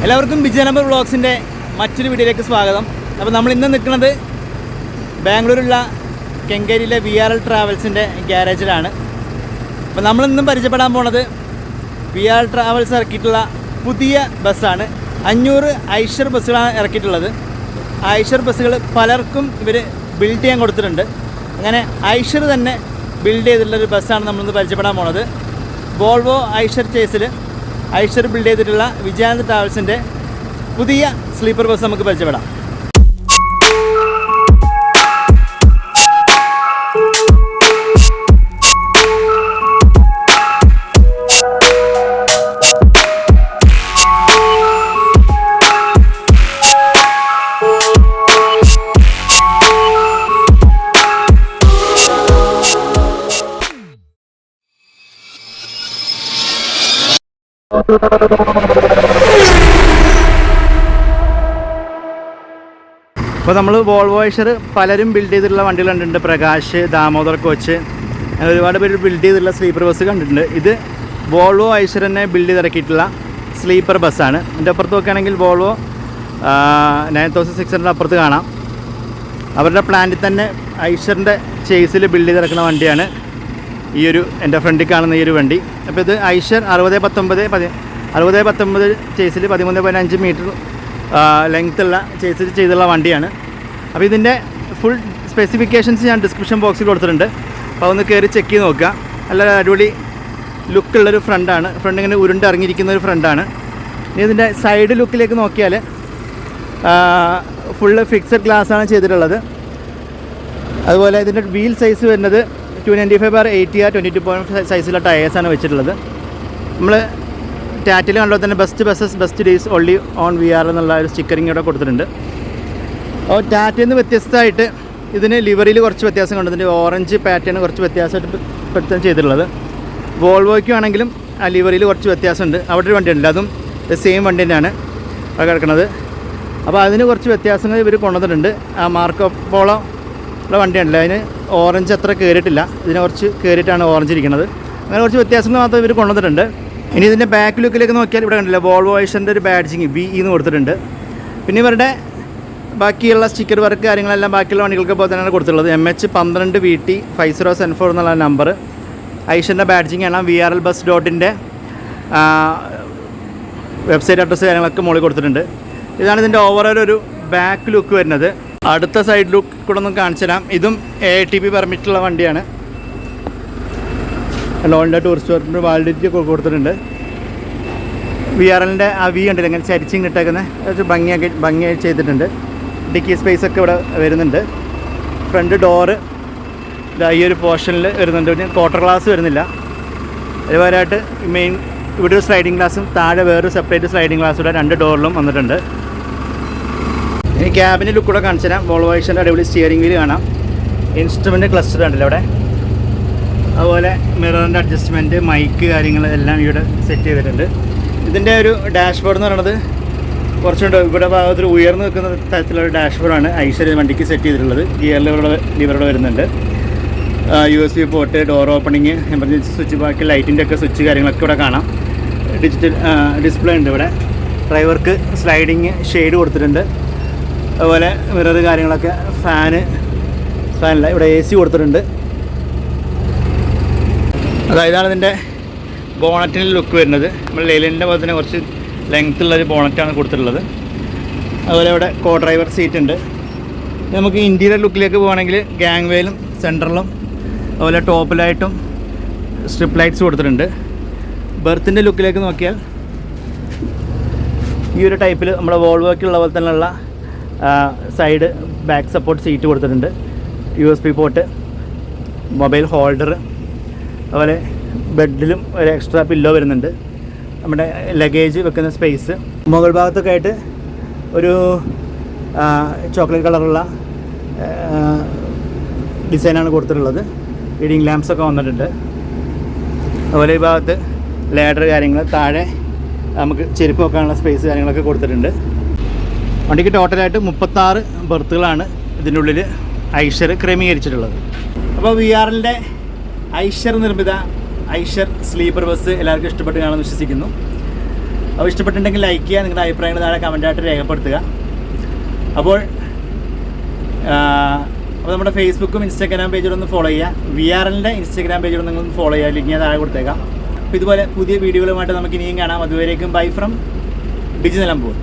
എല്ലാവർക്കും വിജയനമ്പർ വ്ളോഗ്സിൻ്റെ മറ്റൊരു വീഡിയോയിലേക്ക് സ്വാഗതം. അപ്പോൾ നമ്മൾ ഇന്ന് നിൽക്കുന്നത് ബാംഗ്ലൂരുള്ള കെങ്കേരിയിലെ VRL ട്രാവൽസിൻ്റെ ഗ്യാരേജിലാണ്. അപ്പോൾ നമ്മളിന്നും പരിചയപ്പെടാൻ പോണത് VRL ട്രാവൽസ് ഇറക്കിയിട്ടുള്ള പുതിയ ബസ്സാണ്. 500 ഐഷർ ബസ്സുകളാണ് ഇറക്കിയിട്ടുള്ളത്. ഐഷർ ബസ്സുകൾ പലർക്കും ഇവർ ബിൽഡ് ചെയ്യാൻ കൊടുത്തിട്ടുണ്ട്. അങ്ങനെ ഐഷർ തന്നെ ബിൽഡ് ചെയ്തിട്ടുള്ളൊരു ബസ്സാണ് നമ്മളിന്ന് പരിചയപ്പെടാൻ പോണത്. വോൾവോ ഐഷർ ചേസിൽ ഐഷർ ബിൽഡ് ചെയ്തിട്ടുള്ള വിജയാനന്ദ് ട്രാവൽസിൻ്റെ പുതിയ സ്ലീപ്പർ ബസ് നമുക്ക് പരിചയപ്പെടാം. ഇപ്പോൾ നമ്മൾ വോൾവോ ഐഷർ പലരും ബിൽഡ് ചെയ്തിട്ടുള്ള വണ്ടികൾ കണ്ടിട്ടുണ്ട്. പ്രകാശ്, ദാമോദർ കോച്ച്, അങ്ങനെ ഒരുപാട് പേര് ബിൽഡ് ചെയ്തിട്ടുള്ള സ്ലീപ്പർ ബസ് കണ്ടിട്ടുണ്ട്. ഇത് വോൾവോ ഐഷർ തന്നെ ബിൽഡ് ചെയ്തിറക്കിയിട്ടുള്ള സ്ലീപ്പർ ബസ്സാണ്. എൻ്റെ അപ്പുറത്ത് നോക്കുകയാണെങ്കിൽ വോൾവോ 9600 അപ്പുറത്ത് കാണാം. അവരുടെ പ്ലാന്റിൽ തന്നെ ഐഷറിൻ്റെ ചേസിൽ ബിൽഡ് ചെയ്തിറക്കുന്ന വണ്ടിയാണ് ഈ ഒരു എൻ്റെ ഫ്രണ്ടിൽ കാണുന്ന ഈ ഒരു വണ്ടി. അപ്പോൾ ഇത് ഐഷർ 6019 ചേസിൽ 13.5 മീറ്റർ ലെങ്ത്തുള്ള ചേസിൽ ചെയ്തുള്ള വണ്ടിയാണ്. അപ്പോൾ ഇതിൻ്റെ ഫുൾ സ്പെസിഫിക്കേഷൻസ് ഞാൻ ഡിസ്ക്രിപ്ഷൻ ബോക്സിൽ കൊടുത്തിട്ടുണ്ട്. അപ്പോൾ അതൊന്ന് കയറി ചെക്ക് ചെയ്ത് നോക്കുക. നല്ല അടിപൊളി ലുക്കുള്ളൊരു ഫ്രണ്ടാണ്. ഫ്രണ്ട് ഇങ്ങനെ ഉരുണ്ടിറങ്ങിയിരിക്കുന്ന ഒരു ഫ്രണ്ടാണ്. ഇനി ഇതിൻ്റെ സൈഡ് ലുക്കിലേക്ക് നോക്കിയാൽ ഫുള്ള് ഫിക്സഡ് ഗ്ലാസ്സാണ് ചെയ്തിട്ടുള്ളത്. അതുപോലെ ഇതിൻ്റെ വീൽ സൈസ് വരുന്നത് 295/80 22.5 സൈസിലുള്ള ടയേഴ്സാണ് വെച്ചിട്ടുള്ളത്. നമ്മൾ ടാറ്റിൽ കണ്ടോ തന്നെ best days only on VRL എന്നുള്ള ഒരു സ്റ്റിക്കറിങ് ഇവിടെ കൊടുത്തിട്ടുണ്ട്. അപ്പോൾ ടാറ്റയിൽ നിന്ന് വ്യത്യസ്തമായിട്ട് ഇതിന് ലിവറിയിൽ കുറച്ച് വ്യത്യാസം കൊണ്ട് ഇതിൻ്റെ ഓറഞ്ച് പാറ്റേൺ കുറച്ച് വ്യത്യാസമായിട്ട് ചെയ്തിട്ടുള്ളത്. വോൾവോയ്ക്കും ആണെങ്കിലും ആ ലിവറിയിൽ കുറച്ച് വ്യത്യാസമുണ്ട്. അവിടെ ഒരു വണ്ടി ഉണ്ട്, അതും സെയിം വണ്ടി തന്നെയാണ് അത് കിടക്കുന്നത്. അപ്പോൾ അതിന് കുറച്ച് വ്യത്യാസങ്ങൾ ഇവർ കൊണ്ടുവന്നിട്ടുണ്ട്. ആ മാർക്കോ പോളോ ഉള്ള വണ്ടിയാണല്ലോ, അതിന് ഓറഞ്ച് അത്ര കയറിയിട്ടില്ല, ഇതിനെ കുറച്ച് കയറിയിട്ടാണ് ഓറഞ്ച് ഇരിക്കുന്നത്. അങ്ങനെ കുറച്ച് വ്യത്യാസങ്ങൾ മാത്രം ഇവർ കൊണ്ടുവന്നിട്ടുണ്ട്. ഇനി ഇതിൻ്റെ ബാക്ക് ലുക്കിലേക്ക് നോക്കിയാൽ ഇവിടെ കണ്ടില്ല, വോൾവോ ഐഷറിൻ്റെ ഒരു ബാഡ്ജിങ് VE എന്ന് കൊടുത്തിട്ടുണ്ട്. പിന്നെ ഇവരുടെ ബാക്കിയുള്ള സ്റ്റിക്കർ വർക്ക് കാര്യങ്ങളെല്ലാം ബാക്കിയുള്ള വണ്ടികൾക്ക് പോലെ തന്നെയാണ് കൊടുത്തിട്ടുള്ളത്. MH12VT 5074 എന്നുള്ള നമ്പർ ഐഷറിൻ്റെ ബാഡ്ജിങ് ആണ്. VRLbus.ൻ്റെ വെബ്സൈറ്റ് അഡ്രസ്സ് കാര്യങ്ങളൊക്കെ മുകളിൽ കൊടുത്തിട്ടുണ്ട്. ഇതാണ് ഇതിൻ്റെ ഓവറോൾ ഒരു ബാക്ക് ലുക്ക് വരുന്നത്. അടുത്ത സൈഡ് ലുക്ക് കൂടെ ഒന്ന് കാണിച്ചു തരാം. ഇതും ATP പെർമിറ്റുള്ള വണ്ടിയാണ്. ലോണിൻ്റെ ടൂറിസ്റ്റ് വർക്കിൻ്റെ വാലിഡിറ്റി കൊടുത്തിട്ടുണ്ട്. VRLൻ്റെ ആ V ഉണ്ടല്ലോ ഇങ്ങനെ ചരിച്ചിങ് ഇട്ടേക്കുന്നത്, അത് ഭംഗിയായി ചെയ്തിട്ടുണ്ട്. ഡിക്കി സ്പേസ് ഒക്കെ ഇവിടെ വരുന്നുണ്ട്. ഫ്രണ്ട് ഡോറ് ഈ ഒരു പോർഷനിൽ വരുന്നുണ്ട്. പിന്നെ ക്വാർട്ടർ ഗ്ലാസ് വരുന്നില്ല. അതുപോലെയായിട്ട് മെയിൻ ഇവിടെ ഒരു സ്ലൈഡിങ് ഗ്ലാസും താഴെ വേറൊരു സെപ്പറേറ്റ് സ്ലൈഡിങ് ഗ്ലാസ് ഇവിടെ 2 ഡോറിലും വന്നിട്ടുണ്ട്. ഇനി ക്യാബിൻ്റെ ലുക്ക് കൂടെ കാണിച്ചു തരാം. വോൾവോ ഐഷറിൻ്റെ അടിപൊളി സ്റ്റിയറിംഗ് വീൽ കാണാം. ഇൻസ്ട്രുമെൻ്റ് ക്ലസ്റ്റർ ഉണ്ടല്ലോ അവിടെ. അതുപോലെ മിററിൻ്റെ അഡ്ജസ്റ്റ്മെൻറ്റ്, മൈക്ക് കാര്യങ്ങൾ എല്ലാം ഇവിടെ സെറ്റ് ചെയ്തിട്ടുണ്ട്. ഇതിൻ്റെ ഒരു ഡാഷ്ബോർഡ് എന്ന് പറയുന്നത് കുറച്ചുകൂടെ ഇവിടെ ഭാഗത്തൊരു ഉയർന്നു നിൽക്കുന്ന തരത്തിലുള്ള ഡാഷ്ബോർഡാണ് ഐഷർ വണ്ടിക്ക് സെറ്റ് ചെയ്തിട്ടുള്ളത്. ഗിയർ ലിവറുടെ വരുന്നുണ്ട്. USB port, door opening, emergency switch, ബാക്കി ലൈറ്റിൻ്റെ ഒക്കെ സ്വിച്ച് കാര്യങ്ങളൊക്കെ ഇവിടെ കാണാം. ഡിജിറ്റൽ ഡിസ്പ്ലേ ഉണ്ട് ഇവിടെ. ഡ്രൈവർക്ക് സ്ലൈഡിങ് ഷെയ്ഡ് കൊടുത്തിട്ടുണ്ട്. അതുപോലെ മിറർ കാര്യങ്ങളൊക്കെ, ഫാനില്ല, ഇവിടെ AC കൊടുത്തിട്ടുണ്ട്. അതായതാണ് ഇതിൻ്റെ ബോണറ്റിൻ്റെ ലുക്ക് വരുന്നത്. നമ്മൾ ലെയിലിൻ്റെ പോലെ തന്നെ കുറച്ച് ലെങ്ത്തുള്ളൊരു ബോണറ്റാണ് കൊടുത്തിട്ടുള്ളത്. അതുപോലെ ഇവിടെ കോ ഡ്രൈവർ സീറ്റ് ഉണ്ട്. നമുക്ക് ഇൻറ്റീരിയർ ലുക്കിലേക്ക് പോകുകയാണെങ്കിൽ ഗാങ് വേയിലും സെൻറ്ററിലും അതുപോലെ ടോപ്പിലായിട്ടും സ്ട്രിപ്പ് ലൈറ്റ്സ് കൊടുത്തിട്ടുണ്ട്. ബെർത്തിൻ്റെ ലുക്കിലേക്ക് നോക്കിയാൽ ഈ ഒരു ടൈപ്പിൽ നമ്മുടെ വോൾവോയ്ക്കുള്ള പോലെ തന്നെയുള്ള സൈഡ് ബാക്ക് സപ്പോർട്ട് സീറ്റ് കൊടുത്തിട്ടുണ്ട്. USB പോർട്ട്, മൊബൈൽ ഹോൾഡർ, അതുപോലെ ബെഡിലും ഒരു എക്സ്ട്രാ പില്ലോ വരുന്നുണ്ട്. നമ്മുടെ ലഗേജ് വെക്കുന്ന സ്പേസ്. മുകൾ ഭാഗത്തൊക്കെ ആയിട്ട് ഒരു ചോക്ലേറ്റ് കളറുള്ള ഡിസൈനാണ് കൊടുത്തിട്ടുള്ളത്. റീഡിങ് ലാംപ്സൊക്കെ വന്നിട്ടുണ്ട്. അതുപോലെ ഈ ഭാഗത്ത് ലാഡർ കാര്യങ്ങൾ, താഴെ നമുക്ക് ചെരുപ്പ് വെക്കാനുള്ള സ്പേസ് കാര്യങ്ങളൊക്കെ കൊടുത്തിട്ടുണ്ട്. വണ്ടിക്ക് ടോട്ടലായിട്ട് 36 ബെർത്തുകളാണ് ഇതിൻ്റെ ഉള്ളിൽ ഐഷർ ക്രമീകരിച്ചിട്ടുള്ളത്. അപ്പോൾ VRLൻ്റെ ഐഷർ നിർമ്മിത ഐഷർ സ്ലീപ്പർ ബസ് എല്ലാവർക്കും ഇഷ്ടപ്പെട്ട് കാണുമെന്ന് വിശ്വസിക്കുന്നു. അപ്പോൾ ഇഷ്ടപ്പെട്ടിട്ടുണ്ടെങ്കിൽ ലൈക്ക് ചെയ്യുക, നിങ്ങളുടെ അഭിപ്രായങ്ങൾ താഴെ കമൻറ്റായിട്ട് രേഖപ്പെടുത്തുക. അപ്പോൾ നമ്മുടെ ഫേസ്ബുക്കും ഇൻസ്റ്റാഗ്രാം പേജിലൊന്ന് ഫോളോ ചെയ്യുക. VRLൻ്റെ ഇൻസ്റ്റാഗ്രാം പേജിലൊന്ന് നിങ്ങളൊന്ന് ഫോളോ ചെയ്യുക, ലിങ്ക് ഞാൻ താഴെ കൊടുത്തേക്കാം. അപ്പോൾ ഇതുപോലെ പുതിയ വീഡിയോകളുമായിട്ട് നമുക്ക് ഇനിയും കാണാം. അതുവരേക്കും ബൈ ഫ്രം ഡിജി നിലമ്പൂർ.